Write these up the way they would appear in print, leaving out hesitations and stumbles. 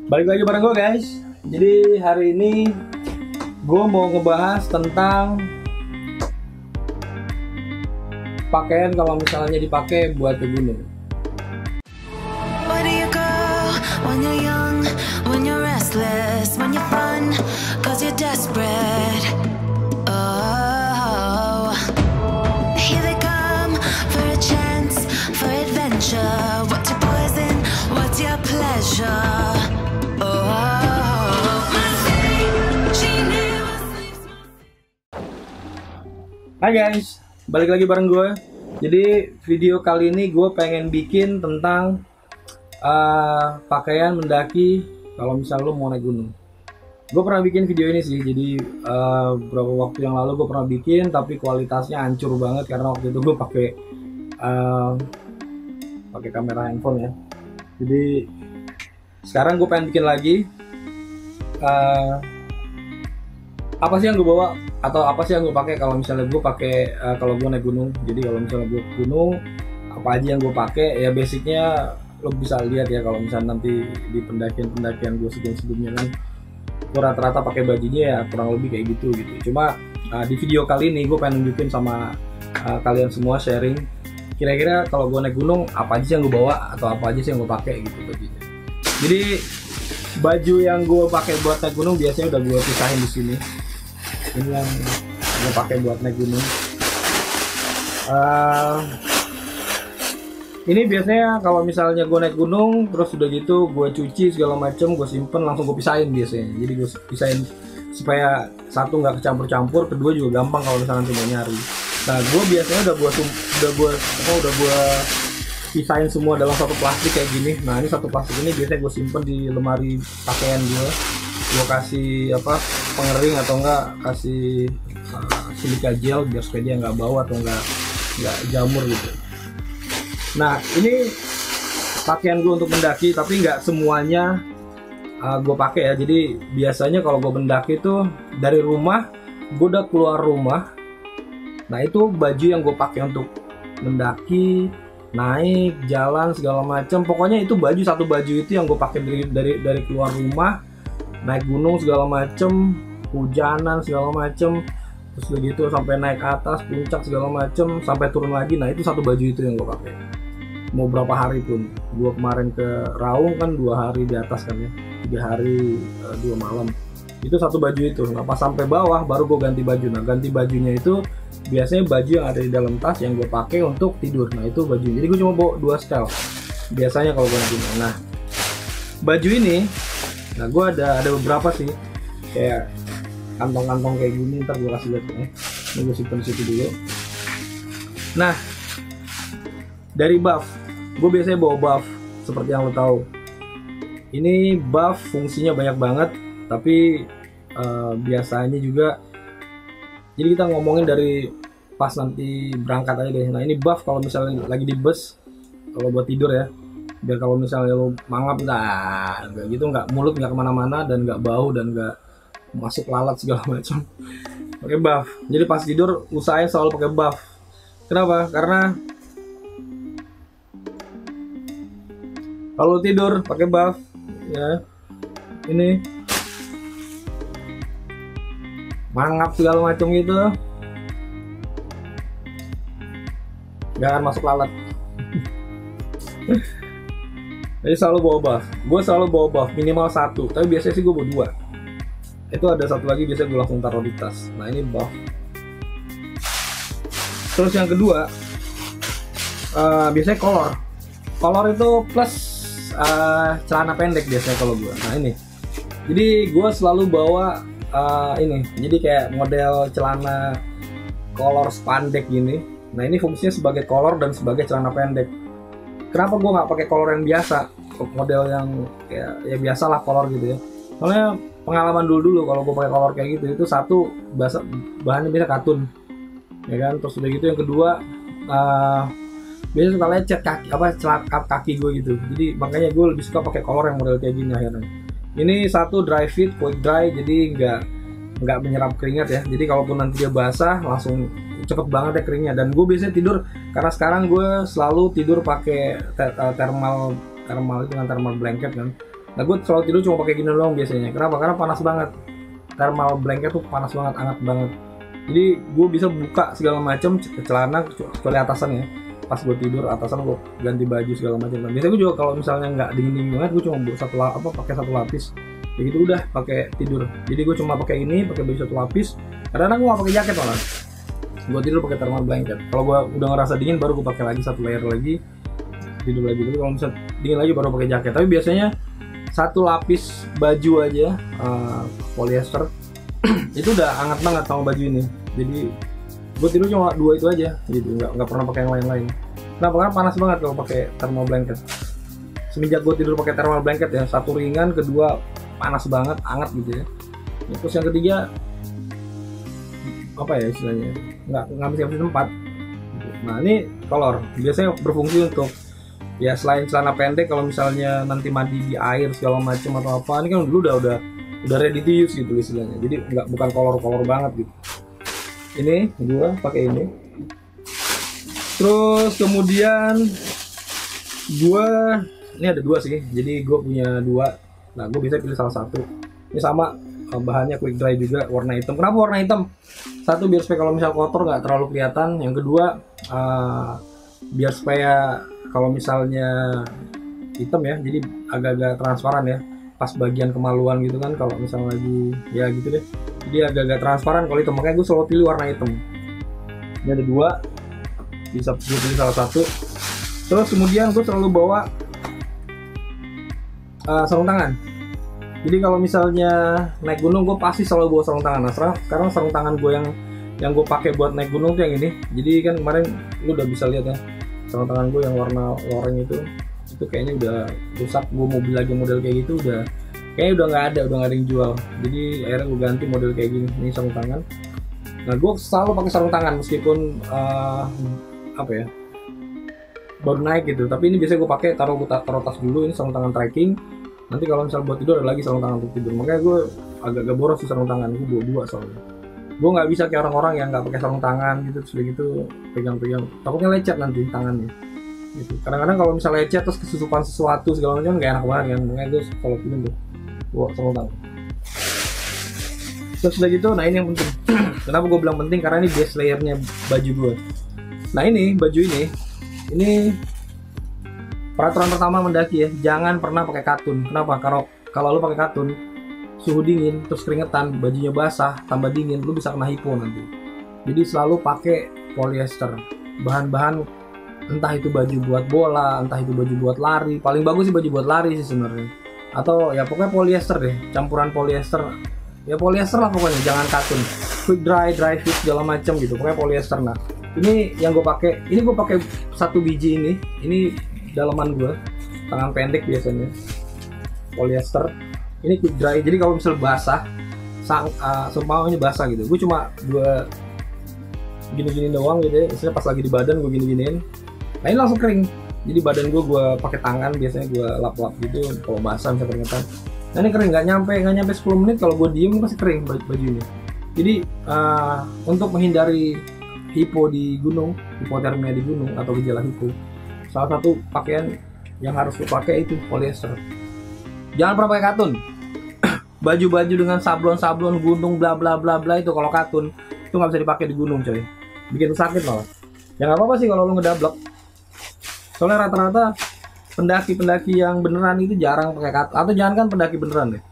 Balik lagi bareng gue guys. Jadi hari ini gue mau ngebahas tentang pakaian kalau misalnya dipakai buat ke gunung. Where do you go when you're young, when you're restless, when you're fun, cause you're desperate? Oh, here they come for a chance, for adventure. What's your poison? What's your pleasure? Oh, my city, she never sleeps. Hai guys, balik lagi bareng gue. Jadi video kali ini gue pengen bikin tentang pakaian mendaki kalau misal lo mau naik gunung. Gue pernah bikin video ini sih, jadi beberapa waktu yang lalu gue pernah bikin, tapi kualitasnya hancur banget karena waktu itu gue pakai kamera handphone ya. Jadi sekarang gue pengen bikin lagi apa sih yang gue bawa atau apa sih yang gue pakai kalau misalnya gue pakai kalau gue naik gunung. Jadi kalau misalnya gue gunung, apa aja yang gue pakai ya, basicnya lo bisa lihat ya kalau misalnya nanti di pendakian gue sebelumnya kan gue rata-rata pakai bajunya ya kurang lebih kayak gitu. Cuma di video kali ini gue pengen nunjukin sama kalian semua, sharing kira-kira kalau gue naik gunung apa aja sih yang gue bawa atau apa aja sih yang gue pakai gitu bajunya. Jadi baju yang gue pakai buat naik gunung biasanya udah gue pisahin di sini. Ini yang gue pakai buat naik gunung. Ini biasanya kalau misalnya gue naik gunung terus udah gitu gue cuci segala macem, gue simpen langsung gue pisahin biasanya. Jadi gue pisahin supaya satu nggak kecampur-campur, kedua juga gampang kalau misalnya nanti mau nyari. Nah gue biasanya udah gue pisahin semua dalam satu plastik kayak gini. Nah ini satu plastik ini biasanya gue simpen di lemari pakaian gue kasih pengering atau enggak kasih silika gel biar supaya dia nggak bau atau nggak jamur gitu. Nah ini pakaian gue untuk mendaki, tapi nggak semuanya gue pakai ya. Jadi biasanya kalau gue mendaki itu dari rumah, gue udah keluar rumah, nah itu baju yang gue pakai untuk mendaki, naik, jalan segala macam. Pokoknya itu satu baju itu yang gue pakai dari keluar rumah, naik gunung segala macam, hujanan segala macam, terus begitu sampai naik ke atas puncak segala macam, sampai turun lagi. Nah itu satu baju itu yang gue pakai mau berapa hari pun. Gue kemarin ke Raung kan 2 hari di atas kan ya, 3 hari 2 malam, itu satu baju itu. Nah pas sampai bawah baru gue ganti baju. Nah ganti bajunya itu biasanya baju yang ada di dalam tas yang gue pakai untuk tidur. Nah itu baju, jadi gue cuma bawa 2 style biasanya kalau gue naik gunung. Nah baju ini, nah gue ada beberapa sih, kayak kantong-kantong kayak gini, ntar gue kasih lihat ya. Ini gue simpen di situ dulu. Nah dari buff, gue biasanya bawa buff seperti yang lo tahu. Ini buff fungsinya banyak banget, tapi biasanya juga, jadi kita ngomongin dari pas nanti berangkat aja deh. Nah ini buff kalau misalnya lagi di bus, kalau buat tidur ya, biar kalau misalnya lo mangap nggak gitu, nggak mulut nggak kemana-mana dan nggak bau dan nggak masuk lalat segala macam. Pakai buff. Jadi pas tidur usahain selalu pakai buff. Kenapa? Karena kalau tidur pakai buff ya, ini mangap segala macam gitu nggak akan masuk lalat. Jadi selalu bawa buff. Gue selalu bawa buff minimal 1, tapi biasanya sih gue bawa 2. Itu ada satu lagi biasanya gue langsung taruh di tas. Nah ini buff. Terus yang kedua biasanya kolor itu plus celana pendek biasanya kalau gue. Nah ini, jadi gue selalu bawa ini, jadi kayak model celana kolor spandek gini. Nah ini fungsinya sebagai kolor dan sebagai celana pendek. Kenapa gue nggak pakai kolor yang biasa, model yang kayak ya biasalah kolor gitu ya? Soalnya pengalaman dulu kalau gue pakai kolor kayak gitu, itu satu bahannya biasa katun, ya kan. Terus udah gitu yang kedua biasanya suka lecet kaki gue gitu. Jadi makanya gue lebih suka pakai kolor yang model kayak gini akhirnya. Ini satu dry fit, quick dry, jadi nggak menyerap keringat ya. Jadi kalaupun nanti dia basah langsung cepet banget ya keringnya. Dan gue biasanya tidur, karena sekarang gue selalu tidur pakai thermal itu kan, thermal blanket kan. Nah gue selalu tidur cuma pakai gini doang biasanya. Kenapa? Karena panas banget. Thermal blanket tuh panas banget, hangat banget. Jadi gue bisa buka segala macam celana kecuali atasan ya. Pas gue tidur atasan gue ganti baju segala macam. Nah, biasanya gue juga kalau misalnya nggak dingin banget, gue cuma pakai satu lapis. Begitu udah pakai tidur. Jadi gue cuma pakai ini, pakai baju satu lapis. Kadang-kadang gue nggak pakai jaket malah. Gue tidur pakai thermal blanket. Kalau gue udah ngerasa dingin baru gue pakai lagi satu layer lagi, tidur lagi. Tapi kalau misalnya dingin lagi baru pakai jaket. Tapi biasanya satu lapis baju aja polyester itu udah hangat banget sama baju ini. Jadi gue tidur cuma 2 itu aja gitu, nggak pernah pakai yang lain-lain. Kenapa? Karena panas banget kalau pakai thermal blanket. Semenjak gue tidur pakai thermal blanket ya, satu ringan, kedua panas banget, hangat gitu ya. Terus yang ketiga apa ya istilahnya, nggak mesti tempat. Nah ini kolor biasanya berfungsi untuk ya selain celana pendek, kalau misalnya nanti mandi di air segala macam atau apa, ini kan dulu udah ready to use gitu istilahnya. Jadi bukan kolor banget gitu. Ini gua pakai ini. Terus kemudian ini ada 2 sih. Jadi gua punya 2. Nah, gua bisa pilih salah satu. Ini sama bahannya quick dry juga, warna hitam. Kenapa warna hitam? Satu, biar supaya kalau misal kotor nggak terlalu kelihatan. Yang kedua biar supaya kalau misalnya hitam ya, jadi agak-agak transparan ya. Pas bagian kemaluan gitu kan, kalau misalnya lagi ya gitu deh, jadi agak-agak transparan kalau hitam. Makanya gue selalu pilih warna hitam. Ini ada 2, bisa pilih salah satu. Terus kemudian gue selalu bawa sarung tangan. Jadi kalau misalnya naik gunung gue pasti selalu bawa sarung tangan. Nah, karena sarung tangan gue yang gue pakai buat naik gunung tuh yang ini. Jadi kan kemarin lu udah bisa lihat ya, sarung tangan gue yang warna oranye itu kayaknya udah rusak. Gue mau beli lagi model kayak gitu kayaknya udah nggak ada yang jual. Jadi akhirnya gue ganti model kayak gini. Ini sarung tangan. Nah gue selalu pakai sarung tangan meskipun baru naik gitu. Tapi ini biasanya gue pakai taruh tas dulu. Ini sarung tangan trekking. Nanti kalau misalnya buat tidur ada lagi sarung tangan untuk tidur. Makanya gue agak boros di sarung tangan. Gue bawa 2 soalnya. Gue nggak bisa kayak orang-orang yang nggak pakai sarung tangan gitu, terus gitu pegang-pegang, takutnya lecet nanti tangannya. Gitu. Kadang-kadang kalau misalnya lecet terus kesusupan sesuatu segala macam nggak enak banget kan. Makanya gue kalau pilih tuh bawa sarung tangan. Terus udah gitu, nah ini yang penting. Kenapa gue bilang penting? Karena ini base layernya baju gue. Nah ini baju ini peraturan pertama mendaki ya, jangan pernah pakai katun. Kenapa? Kalau lu pakai katun, suhu dingin terus keringetan, bajunya basah tambah dingin, lu bisa kena hipo nanti. Jadi selalu pakai polyester, bahan-bahan entah itu baju buat bola, entah itu baju buat lari. Paling bagus sih baju buat lari sih sebenarnya. Atau ya pokoknya polyester deh, campuran polyester. Ya polyester lah pokoknya, jangan katun. Quick dry fit segala macam gitu, pokoknya polyester. Nah ini yang gue pakai, ini gue pakai 1 biji ini dalaman gue, tangan pendek biasanya, polyester. Ini quick dry, jadi kalau misalnya basah, seumpamanya basah gitu, gue cuma gini-gini doang gitu ya. Misalnya pas lagi di badan gue gini-giniin, nah ini langsung kering. Jadi badan gue pakai tangan, biasanya gue lap-lap gitu kalau basah misalnya keringetan. Nah ini kering, nggak nyampe 10 menit kalau gue diem pasti kering baju ini. Jadi untuk menghindari hipo di gunung, hipotermia di gunung atau gejala hipo, salah satu pakaian yang harus lo pakai itu polyester. Jangan pernah pakai katun. Baju-baju dengan sablon gunung bla bla bla bla itu kalau katun itu nggak bisa dipakai di gunung coy, bikin sakit malah. Ya nggak apa-apa sih kalau lo ngedablek. Soalnya rata-rata pendaki yang beneran itu jarang pakai katun, atau jangan kan pendaki beneran deh.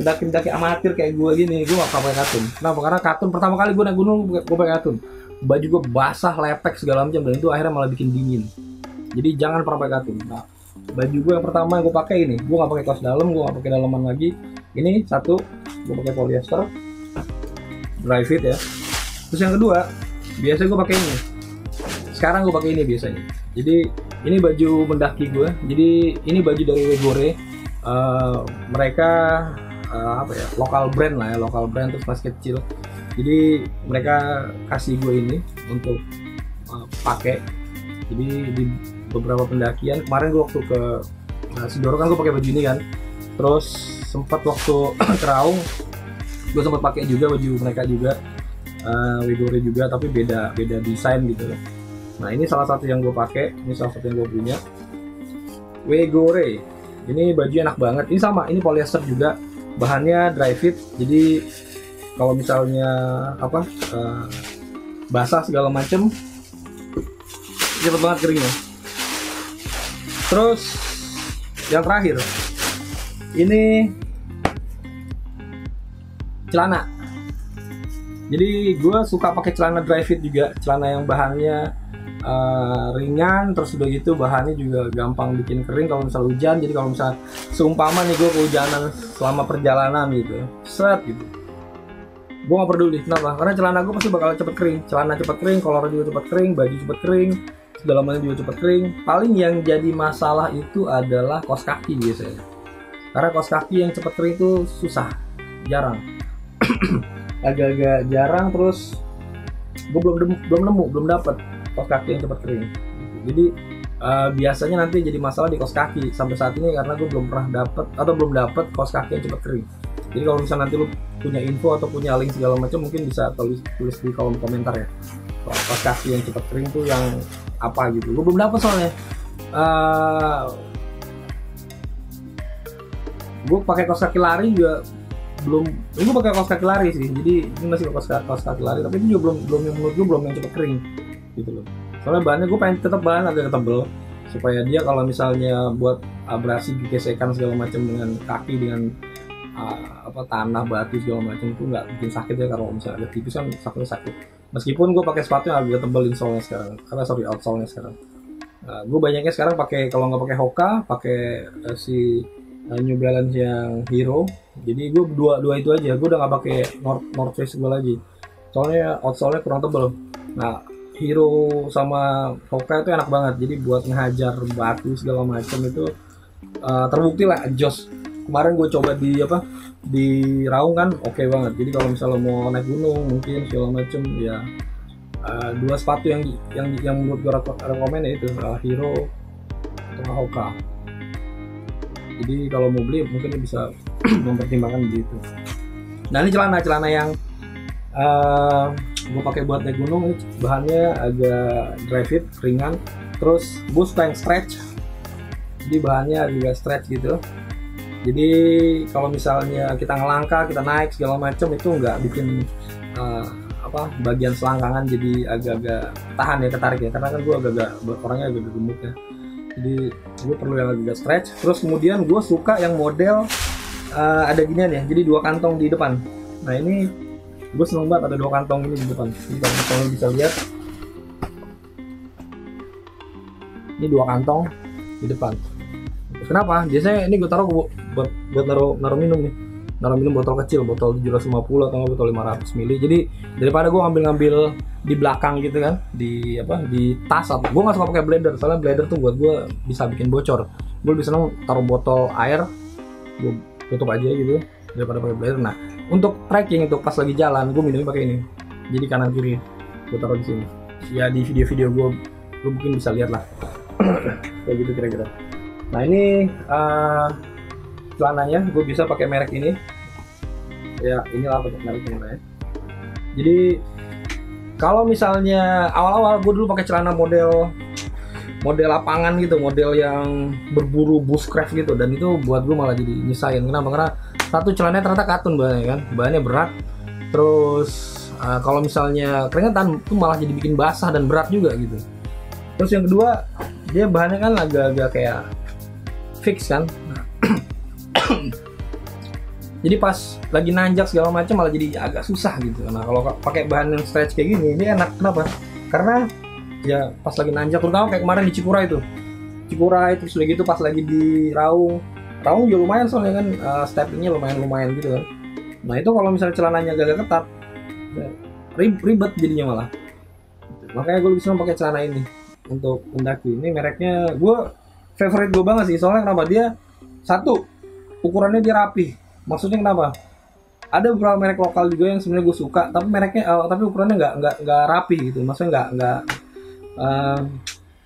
pendaki amatir kayak gue gini, gue gak pakai katun. Kenapa? Karena katun pertama kali gue naik gunung gue pakai katun, baju gue basah, lepek segala macam, dan itu akhirnya malah bikin dingin. Jadi jangan pernah pakai katun. Nah, baju gue yang pertama gue pakai ini, gue gak pakai kaos dalam, gue gak pakai dalaman lagi. Ini satu, gue pakai polyester dry fit ya. Terus yang kedua, biasanya gue pakai ini. Sekarang gue pakai ini biasanya. Jadi ini baju mendaki gue. Jadi ini baju dari Wegore. Mereka lokal brand lah ya, lokal brand, terus masih kecil. Jadi mereka kasih gue ini untuk pakai. Jadi di beberapa pendakian kemarin gue waktu ke Sidoro kan gue pakai baju ini kan. Terus sempat waktu ke Raung gue sempat pakai juga baju mereka juga, Wegore juga, tapi beda desain gitu. Nah ini salah satu yang gue pakai, ini salah satu yang gue punya, Wegore Ini baju enak banget. Ini sama, ini polyester juga. Bahannya dry fit. Jadi kalau misalnya apa basah segala macem cepet banget keringnya. Terus yang terakhir ini celana. Jadi gue suka pakai celana dry fit juga, celana yang bahannya ringan, terus udah gitu bahannya juga gampang bikin kering kalau misal hujan. Jadi kalau misal seumpama nih gue kehujanan selama perjalanan gitu, set gitu, gue gak peduli. Kenapa? Karena celana gue pasti bakal cepet kering. Celana cepet kering, kolor juga cepet kering, baju cepet kering, segala macam juga cepet kering. Paling yang jadi masalah itu adalah kaos kaki biasanya. Karena kaos kaki yang cepet kering itu susah, jarang, agak-agak jarang. Terus gue belum dapet kaos kaki yang cepat kering. Jadi biasanya nanti jadi masalah di kaos kaki sampai saat ini karena gue belum dapet kaos kaki yang cepat kering. Jadi kalau misalnya nanti lu punya info atau punya link segala macam, mungkin bisa tulis di kolom komentar ya. Kaos kaki yang cepat kering tuh yang apa gitu. Gue belum dapet soalnya. Gue pakai kaos kaki lari juga belum. Ini gue pakai kaos kaki lari sih. Jadi ini masih kaos kaki lari, tapi itu juga belum yang menurut gue belum yang cepat kering gitu loh. Soalnya bahannya gue pengen tetap bahan agak tebel supaya dia kalau misalnya buat abrasi, gesekan segala macam dengan kaki, dengan tanah, batu segala macam itu nggak bikin sakit ya. Kalau misalnya agak tipis kan sakit. Meskipun gue pakai sepatu yang agak tebel insole-nya sekarang, outsole-nya sekarang. Gue banyaknya sekarang pakai, kalau nggak pakai Hoka, pakai si New Balance yang Hero. Jadi gue dua itu aja. Gue udah nggak pakai North Face gue lagi. Soalnya outsole-nya kurang tebel. Nah, Hero sama Hoka itu enak banget. Jadi buat ngehajar batu segala macam itu terbukti lah jos. Kemarin gue coba di Raung kan oke banget. Jadi kalau misalnya mau naik gunung mungkin segala macam ya, dua sepatu yang menurut gue rekomen ya itu Hero atau Hoka. Jadi kalau mau beli mungkin bisa mempertimbangkan begitu. Nah, ini celana yang gue pakai buat naik gunung. Ini bahannya agak dry fit, ringan. Terus gue suka yang stretch. Jadi bahannya agak stretch gitu. Jadi kalau misalnya kita ngelangkah, kita naik segala macam itu nggak bikin bagian selangkangan jadi agak-agak tahan ya, ketarik ya. Karena kan gue orangnya agak gemuk ya. Jadi gue perlu yang agak stretch. Terus kemudian gue suka yang model ada ginian ya. Jadi dua kantong di depan. Nah ini gue seneng banget ada dua kantong ini di depan. Jadi kalau misalnya bisa lihat, ini dua kantong di depan. Kenapa? Biasanya ini gue taruh buat naruh minum nih. Naruh minum botol kecil, botol 750 atau botol 500 ml. Jadi daripada gue ngambil di belakang gitu kan, di tas. Atau gue nggak suka pakai blender, soalnya blender tuh buat gue bisa bikin bocor. Gue lebih seneng taruh botol air, gue tutup aja gitu daripada pakai blender. Nah, untuk trekking, untuk pas lagi jalan, gue minumnya pakai ini. Jadi kanan kiri gue taruh di sini. Ya di video-video gue, lu mungkin bisa lihat lah. Kayak gitu kira-kira. Nah ini celananya gue bisa pakai merek ini. Ya inilah pakai merek ini ya. Jadi kalau misalnya awal-awal gue dulu pakai celana model lapangan gitu, model yang berburu bushcraft gitu, dan itu buat gue malah jadi nyesain. Kenapa? Karena satu, celananya ternyata katun bahannya kan, bahannya berat. Terus kalau misalnya keringetan tuh malah jadi bikin basah dan berat juga gitu. Terus yang kedua, dia bahannya kan agak-agak kayak fix kan. Jadi pas lagi nanjak segala macam malah jadi agak susah gitu. Nah kalau pakai bahan yang stretch kayak gini, ini enak. Kenapa? Karena ya pas lagi nanjak, terutama kayak kemarin di Cikura itu, terus udah gitu pas lagi di Raung juga lumayan soalnya kan, steppingnya lumayan gitu kan. Nah itu kalau misalnya celananya agak ketat, ribet jadinya malah. Makanya gue lebih senang pakai celana ini untuk mendaki. Ini mereknya favorite gue banget sih, soalnya kenapa? Dia satu, ukurannya dia rapi. Maksudnya kenapa? Ada beberapa merek lokal juga yang sebenarnya gue suka, tapi mereknya tapi ukurannya nggak rapi gitu. Maksudnya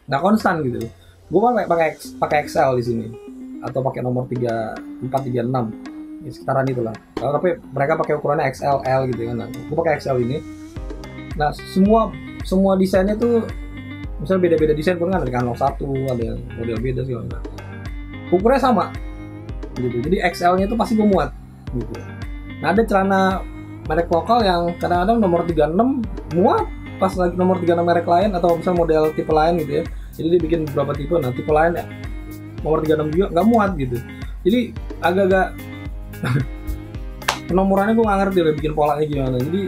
nggak konstan gitu. Gue pakai XL di sini atau pakai nomor 3436 ya, sekitaran itulah. Tapi mereka pakai ukurannya XL gitu kan. Nah, gue pakai XL ini. Nah semua desainnya tuh misalnya beda-beda desain pun kan, ada Canon 1, ada yang model beda segala macam. Ukurannya sama, gitu. Jadi XL-nya itu pasti gue muat gitu. Nah ada celana merek lokal yang kadang-kadang nomor 36 muat, pas lagi nomor 36 merek lain atau misal model tipe lain gitu ya. Jadi dia bikin beberapa tipe, nah tipe lain ya nomor 36 juga nggak muat gitu. Jadi agak-agak penomorannya gue nggak ngerti udah bikin polanya gimana. Jadi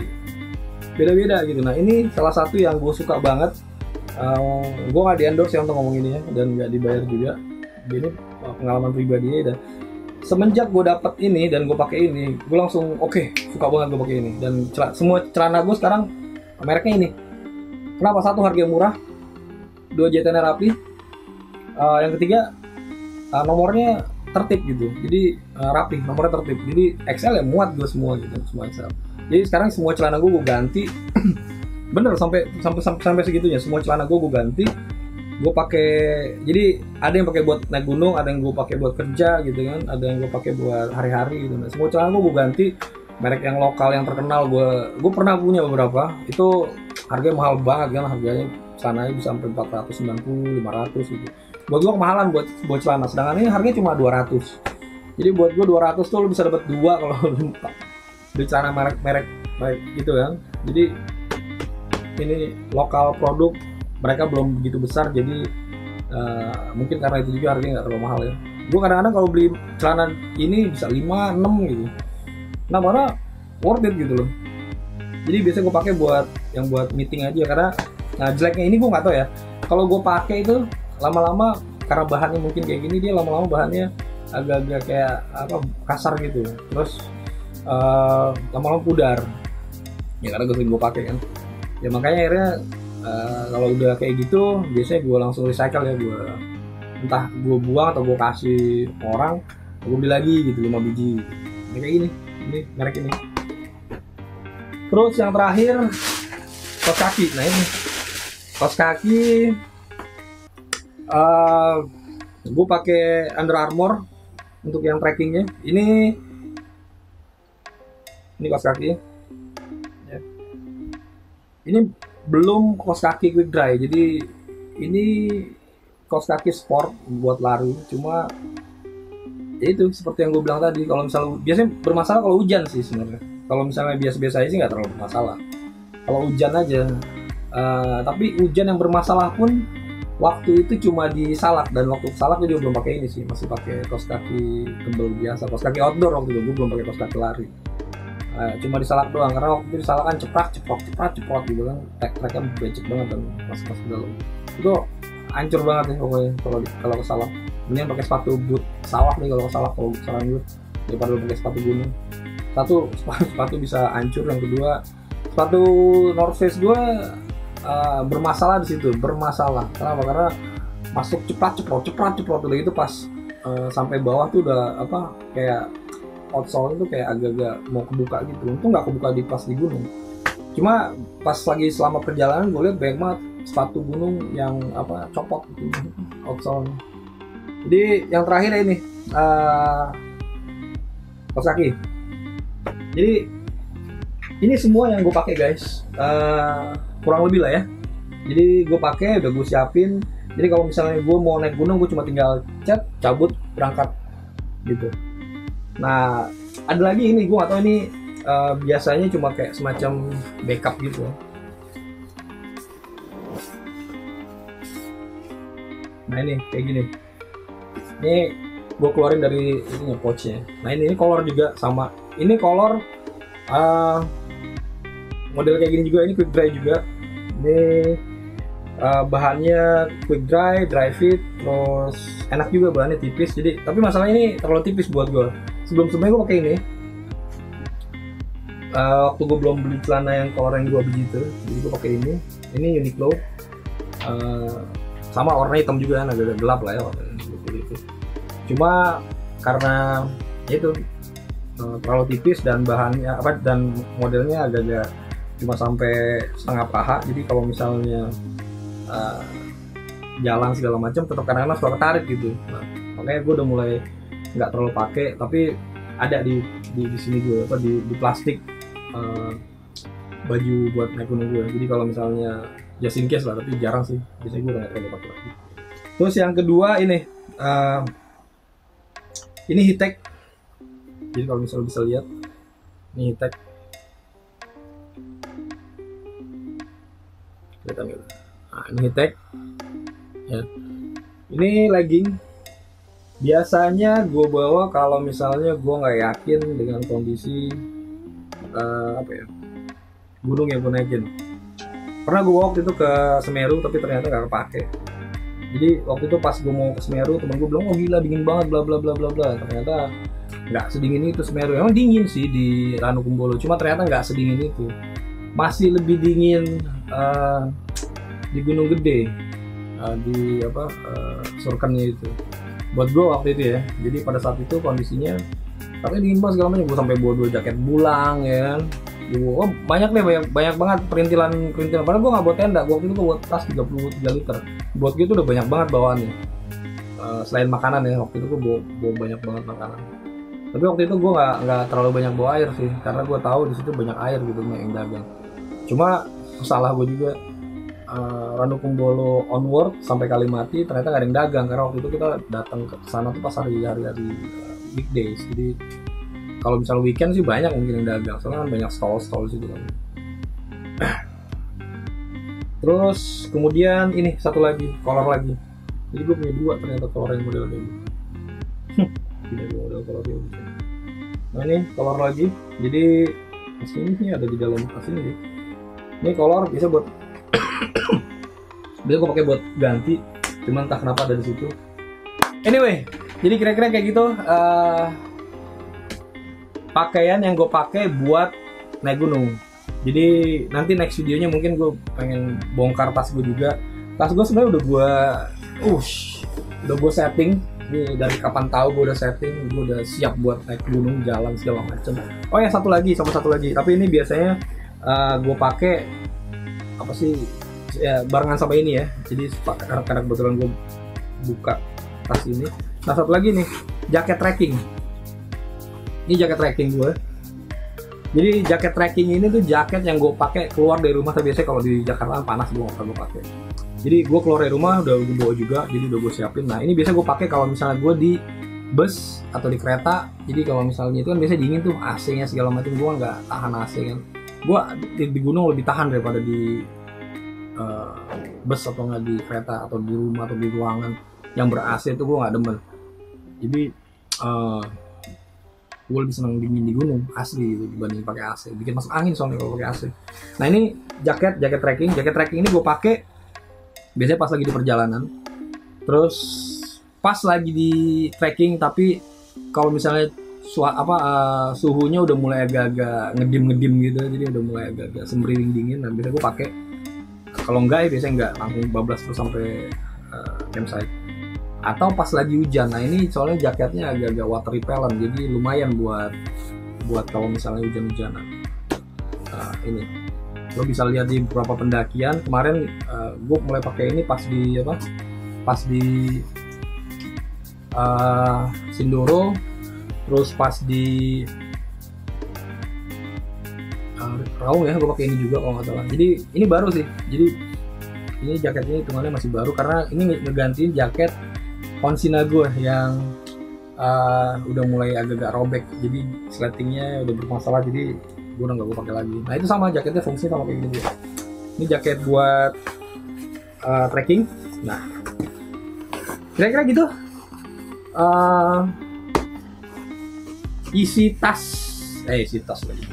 beda-beda gitu. Nah ini salah satu yang gue suka banget. Gue nggak di endorse ya untuk ngomong ini ya, dan nggak dibayar juga. Ini pengalaman pribadi dan semenjak gue dapet ini dan gue pakai ini, gue langsung oke, suka banget gue pakai ini. Dan semua celana gue sekarang mereknya ini. Kenapa? Satu, harga murah, dua, jahitannya rapi, yang ketiga nomornya tertib gitu. Jadi rapi, nomornya tertib. Jadi XL ya muat gue semua gitu, semua XL. Jadi sekarang semua celana gue ganti. Bener sampai segitunya, semua celana gue ganti. Gue pakai, jadi ada yang pakai buat naik gunung, ada yang gue pakai buat kerja gitu kan, ada yang gue pakai buat hari-hari gitu. Nah, semua celana gue ganti merek yang lokal yang terkenal. Gue pernah punya beberapa, itu harganya mahal banget kan, harganya celananya bisa sampai 490, 500 gitu. Buat gue kemahalan buat celana, sedangkan ini harganya cuma 200. Jadi buat gue 200 tuh lo bisa dapat dua kalau beli celana merek gitu kan. Jadi ini lokal produk, mereka belum begitu besar, jadi mungkin karena itu juga harganya nggak terlalu mahal ya. Gue kadang-kadang kalau beli celana ini bisa 5, 6 gitu. Nah malah worth it gitu loh. Jadi biasanya gue pakai buat meeting aja, karena nah jeleknya ini gue nggak tahu ya. Kalau gue pakai itu lama-lama karena bahannya mungkin kayak gini, dia lama-lama bahannya agak-agak kayak apa kasar gitu. Terus lama-lama pudar. Ya karena gue pakai kan. Ya makanya akhirnya kalau udah kayak gitu biasanya gue langsung recycle ya, gue entah gue buang atau gue kasih orang, gue beli lagi gitu 5 biji. Ini kayak gini, ini merek ini. Terus yang terakhir kaos kaki. Nah ini kaos kaki, gue pakai Under Armour untuk yang trekkingnya. Ini kaos kaki. Ya. Ini belum kaos kaki quick dry, jadi ini kaos kaki sport buat lari. Cuma ya itu seperti yang gue bilang tadi, kalau misalnya biasanya bermasalah kalau hujan sih sebenarnya. Kalau misalnya biasa-biasa aja sih nggak terlalu bermasalah. Kalau hujan aja, tapi hujan yang bermasalah pun waktu itu cuma di Salak, dan waktu Salak gue juga belum pakai ini sih, masih pakai kaos kaki tebel biasa, kaos kaki outdoor waktu itu. Gue belum pakai kaos kaki lari. Cuma di Salak doang, karena waktu itu di Salak kan ceprot gitu kan, tracknya becek banget dan pas ke dalam itu hancur banget nih pokoknya kalau ke Salak. Mendingan pakai sepatu boot sawah nih kalau ke Salak, kalau saran gue, daripada pakai sepatu gunung. Satu, sepatu bisa hancur, yang kedua sepatu North Face gue bermasalah di situ, bermasalah. Kenapa? Karena masuk ceprot udah gitu pas sampai bawah tuh udah apa kayak outsole itu kayak agak-agak mau kebuka gitu. Untung nggak kebuka pas di gunung. Cuma pas lagi selama perjalanan gue lihat banyak banget sepatu gunung yang apa copot gitu outsole. Jadi yang terakhir ini kaos kaki. Jadi ini semua yang gue pakai guys, kurang lebih lah ya. Jadi gue pakai, udah gue siapin. Jadi kalau misalnya gue mau naik gunung, gue cuma tinggal cabut berangkat gitu. Nah, ada lagi ini, gue gak tahu ini biasanya cuma kayak semacam backup gitu. Nah ini kayak gini. Ini gue keluarin dari ini pouchnya. Nah ini color juga sama. Ini color model kayak gini juga. Ini quick dry juga. Ini bahannya quick dry fit, terus enak juga, bahannya tipis. Jadi tapi masalahnya ini terlalu tipis buat gue. Sebelumnya gue pakai ini. Waktu gue belum beli celana yang color yang 2 biji itu, jadi gue pakai ini. Ini Uniqlo. Sama warna hitam juga kan, agak gelap lah ya warnanya gitu. Cuma karena itu terlalu tipis dan bahannya dan modelnya agak-agak cuma sampai setengah paha. Jadi kalau misalnya jalan segala macam tetap kadang-kadang suka ketarik gitu. Nah, makanya gue udah mulai nggak terlalu pakai, tapi ada di sini gue di plastik baju buat naik gunung gue. Jadi kalau misalnya just in case lah, tapi jarang sih, biasanya gue udah nggak terlalu pakai lagi. Terus yang kedua ini Ini Hitek. Jadi kalau misalnya bisa lihat, ini Hitek. Kelihatan nggak? Nah, ini Hitek. Ya. Ini legging. Biasanya gue bawa kalau misalnya gue nggak yakin dengan kondisi gunung yang gue naikin. Pernah gue waktu itu ke Semeru tapi ternyata nggak kepake. Jadi waktu itu pas gue mau ke Semeru, temen gue bilang, oh gila dingin banget bla bla bla bla bla. Ternyata nggak sedingin itu Semeru. Emang dingin sih di Ranukumbolo, cuma ternyata nggak sedingin itu. Masih lebih dingin di Gunung Gede, di Surkennya itu. Buat gue waktu itu ya. Jadi pada saat itu kondisinya katanya dingin banget segala macam. Gue sampai bawa 2 jaket bulang ya kan. Oh, banyak banget perintilan. Padahal gue nggak bawa tenda. Gue waktu itu bawa tas 33 liter. Buat gue itu udah banyak banget bawaannya. Selain makanan ya, waktu itu gue bawa banyak banget makanan. Tapi waktu itu gue nggak terlalu banyak bawa air sih, karena gue tahu di situ banyak air gitu yang dagang. Cuma salah gue juga. Ranukumbolo onward sampai Kalimati ternyata nggak ada yang dagang, karena waktu itu kita datang ke sana tuh pas hari-hari weekdays. Jadi kalau misalnya weekend sih banyak mungkin yang dagang, soalnya kan banyak stall situ kan. Terus kemudian ini satu lagi, kolor lagi. Jadi gue punya 2 ternyata kolor yang model kayak gitu. Punya 2 model kolor kayak gitu. Nah ini kolor lagi. Jadi aslinya ada di dalam aslinya sih. Ini kolor bisa buat biasa gue pakai buat ganti, cuman entah kenapa ada di situ. Anyway, jadi kira-kira kayak gitu pakaian yang gue pakai buat naik gunung. Jadi nanti next videonya mungkin gue pengen bongkar tas gue juga. Tas gue sebenarnya udah gue setting. Ini dari kapan tahu gue udah setting, gue udah siap buat naik gunung, jalan segala macam. Oh ya satu lagi. Tapi ini biasanya gue pakai apa sih? Ya barengan sama ini ya. Jadi karena kebetulan gue buka tas ini. Nah satu lagi nih, jaket trekking. Ini jaket trekking gue. Jadi jaket trekking ini tuh jaket yang gue pakai keluar dari rumah. Biasanya kalau di Jakarta panas gue nggak pernah gue pakai. Jadi gue keluar dari rumah udah bawa juga. Jadi udah gue siapin. Nah ini biasa gue pakai kalau misalnya gue di bus atau di kereta. Jadi kalau misalnya itu kan biasanya dingin tuh, AC-nya segala macam. Gue nggak tahan AC kan. Gue di gunung lebih tahan daripada di bus atau nggak di kereta atau di rumah atau di ruangan yang ber-AC itu gue nggak demen. Jadi gue lebih senang dingin di gunung asli gitu, dibanding pakai AC. Bikin masuk angin soalnya kalau pakai AC. Nah ini jaket trekking ini gue pakai biasanya pas lagi di perjalanan. Terus pas lagi di trekking, tapi kalau misalnya suhunya udah mulai agak-agak ngedim gitu, jadi udah mulai agak-agak semriwing dingin. Nah biasanya gue pakai. Kalau enggak ya biasanya enggak, langsung bablas terus sampai campsite. Atau pas lagi hujan. Nah ini soalnya jaketnya agak-agak water repellent, jadi lumayan buat kalau misalnya hujan-hujanan. Ini lo bisa lihat di beberapa pendakian kemarin. Gue mulai pakai ini pas di Sindoro, terus pas di Raung ya, gue pakai ini juga kalau nggak salah. Jadi ini baru sih. Jadi ini jaketnya hitungannya masih baru karena ini ngegantiin jaket Konsina gue yang udah mulai agak-agak robek. Jadi sletingnya udah bermasalah. Jadi gue udah nggak gue pakai lagi. Nah itu sama jaketnya fungsinya sama kayak gini juga. Ini jaket buat trekking. Nah kira-kira gitu. Isi tas lagi.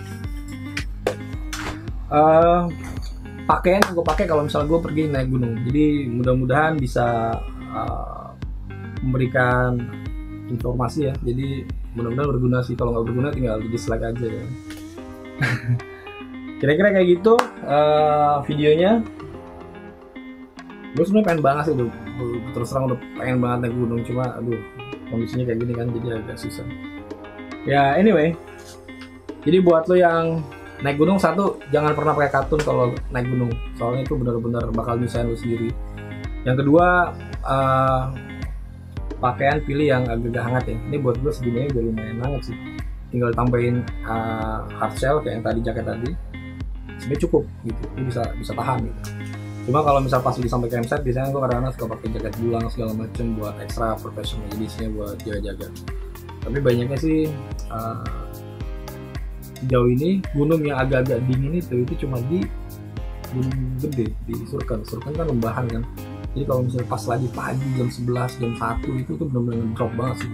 Pakaian yang gue pakai kalau misalnya gue pergi naik gunung. Jadi mudah-mudahan bisa memberikan informasi ya. Jadi mudah-mudahan berguna sih. Kalau nggak berguna tinggal di dislike aja ya. Kira-kira kayak gitu videonya. Gue sebenarnya pengen banget sih, terus terang udah pengen banget naik gunung, cuma aduh kondisinya kayak gini kan, jadi agak susah. Ya anyway, jadi buat lo yang naik gunung, satu, jangan pernah pakai katun kalau naik gunung, soalnya itu benar-benar bakal nyusahin lo sendiri. Yang kedua, pakaian pilih yang agak hangat ya. Ini buat gue segini udah lumayan hangat sih. Tinggal tambahin hard shell kayak yang tadi, jaket tadi, sebenarnya cukup gitu, ini bisa tahan gitu. Cuma kalau misal pas udah sampai campsite, biasanya gue kadang-kadang suka pakai jaket bulang segala macem buat extra professional, jadi isinya buat jaga-jaga. Tapi banyaknya sih sejauh ini gunung yang agak-agak dingin itu cuma di Gunung Gede, di Surken. Surken kan lembahan kan, jadi kalau misalnya pas lagi pagi jam 11, jam 1 itu tuh benar-benar drop banget sih.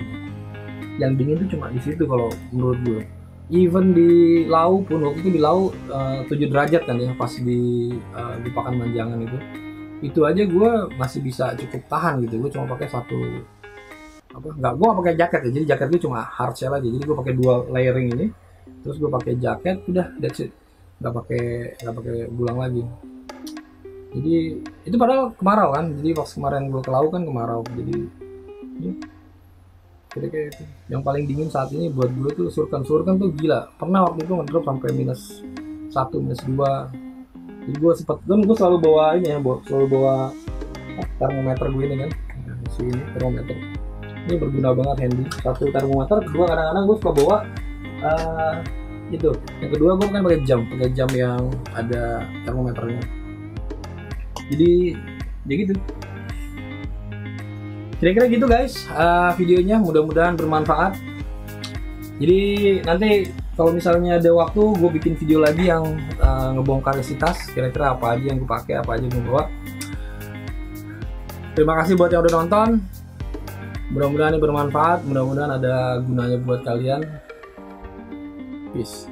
Yang dingin tuh cuma di situ kalau menurut gue. Even di Lau pun, waktu itu di Lau 7 derajat kan ya, pas di Pakan Manjangan itu aja gue masih bisa cukup tahan gitu. Gue cuma pakai satu gue gak pakai jaket ya, jadi jaket gue cuma hard shell aja, jadi gue pakai 2 layering ini, terus gue pakai jaket, udah that's it, nggak pakai bulang lagi. Jadi itu padahal kemarau kan, jadi pas kemarin gue ke Lau kan kemarau, jadi ya, kira-kira itu. Yang paling dingin saat ini buat gue tuh Surken tuh gila, pernah waktu itu ngedrop sampai -1, -2. Jadi gue selalu bawa ini ya, selalu bawa termometer gue ini kan, ini termometer ini berguna banget, handy. Satu termometer, kedua kadang-kadang gue suka bawa itu. Yang kedua gue kan pakai jam yang ada termometernya. Jadi ya gitu. Kira-kira gitu guys videonya, mudah-mudahan bermanfaat. Jadi nanti kalau misalnya ada waktu gue bikin video lagi yang ngebongkar isi tas, kira-kira apa aja yang gue pakai, apa aja yang gue bawa. Terima kasih buat yang udah nonton. Mudah-mudahan ini bermanfaat, mudah-mudahan ada gunanya buat kalian. Peace.